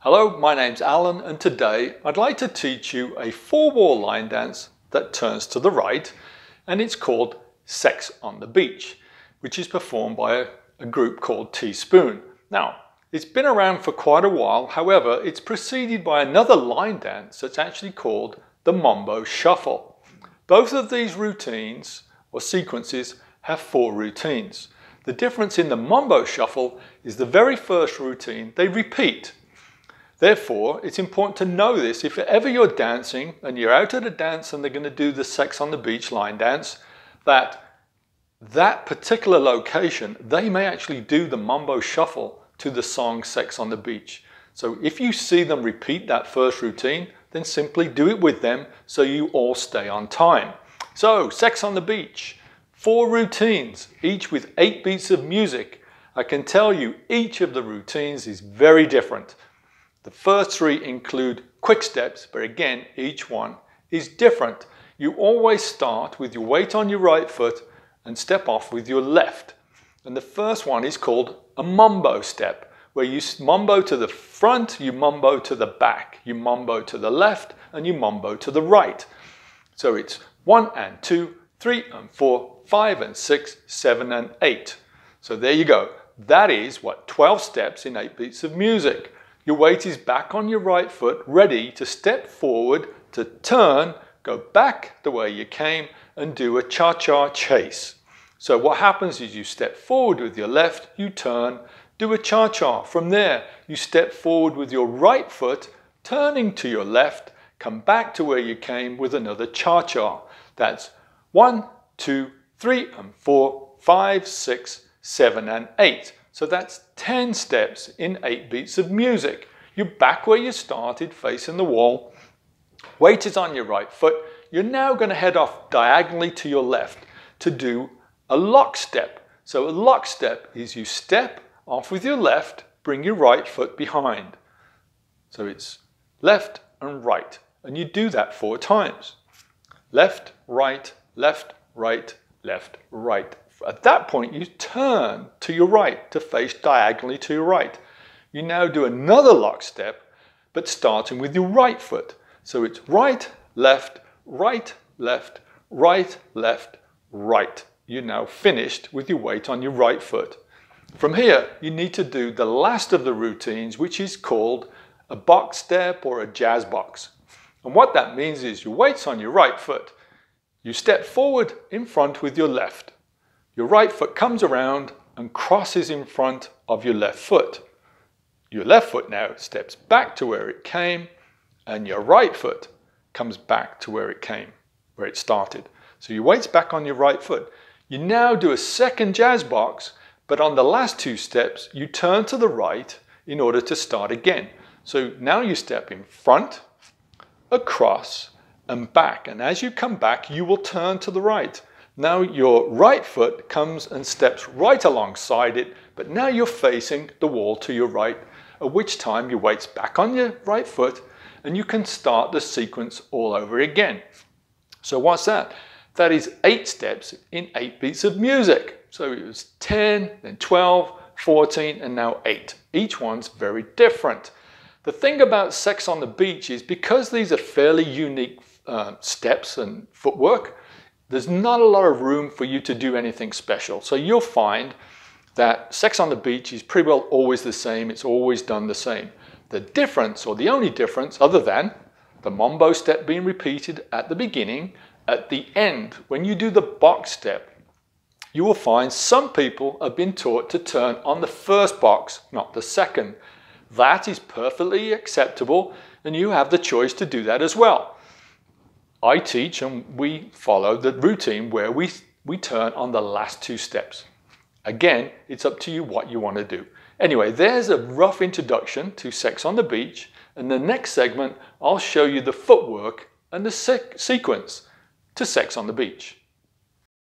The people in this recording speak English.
Hello, my name's Alan, and today I'd like to teach you a four-wall line dance that turns to the right, and it's called Sex on the Beach, which is performed by a group called Teaspoon. Now, it's been around for quite a while, however, it's preceded by another line dance that's actually called the Mambo Shuffle. Both of these routines or sequences have four routines. The difference in the Mambo Shuffle is the very first routine they repeat. Therefore, it's important to know this. If ever you're dancing and you're out at a dance and they're going to do the Sex on the Beach line dance, that particular location, they may actually do the Mambo Shuffle to the song Sex on the Beach. So if you see them repeat that first routine, then simply do it with them so you all stay on time. So, Sex on the Beach, 4 routines, each with 8 beats of music. I can tell you each of the routines is very different. The first 3 include quick steps, but again, each one is different. You always start with your weight on your right foot and step off with your left. And the first one is called a Mumbo Step, where you mumbo to the front, you mumbo to the back, you mumbo to the left, and you mumbo to the right. So it's 1 and 2, 3 and 4, 5 and 6, 7 and 8. So there you go. That is 12 steps in 8 beats of music. Your weight is back on your right foot, ready to step forward, to turn, go back the way you came, and do a cha-cha chase. So what happens is you step forward with your left, you turn, do a cha-cha. From there, you step forward with your right foot, turning to your left, come back to where you came with another cha-cha. That's 1, 2, 3 and 4, 5, 6, 7 and 8. So that's 10 steps in 8 beats of music. You're back where you started, facing the wall. Weight is on your right foot. You're now going to head off diagonally to your left to do a lock step. So a lock step is you step off with your left, bring your right foot behind. So it's left and right. And you do that 4 times. Left, right, left, right, left, right. At that point, you turn to your right to face diagonally to your right. You now do another lock step, but starting with your right foot. So it's right, left, right, left, right, left, right. You're now finished with your weight on your right foot. From here, you need to do the last of the routines, which is called a box step or a jazz box. And what that means is your weight's on your right foot. You step forward in front with your left. Your right foot comes around and crosses in front of your left foot. Your left foot now steps back to where it came, and your right foot comes back to where it came, where it started. So your weight's back on your right foot. You now do a second jazz box, but on the last 2 steps, you turn to the right in order to start again. So now you step in front, across, and back. And as you come back, you will turn to the right. Now your right foot comes and steps right alongside it, but now you're facing the wall to your right, at which time your weight's back on your right foot and you can start the sequence all over again. So what's that? That is 8 steps in 8 beats of music. So it was 10, then 12, 14, and now 8. Each one's very different. The thing about Sex on the Beach is because these are fairly unique steps and footwork, there's not a lot of room for you to do anything special. So you'll find that Sex on the Beach is pretty well always the same. It's always done the same. The difference, or the only difference, other than the Mambo Step being repeated at the beginning, at the end, when you do the box step, you will find some people have been taught to turn on the first box, not the second. That is perfectly acceptable, and you have the choice to do that as well. I teach and we follow the routine where we turn on the last 2 steps. Again, it's up to you what you want to do. Anyway, there's a rough introduction to Sex on the Beach. In the next segment, I'll show you the footwork and the sequence to Sex on the Beach.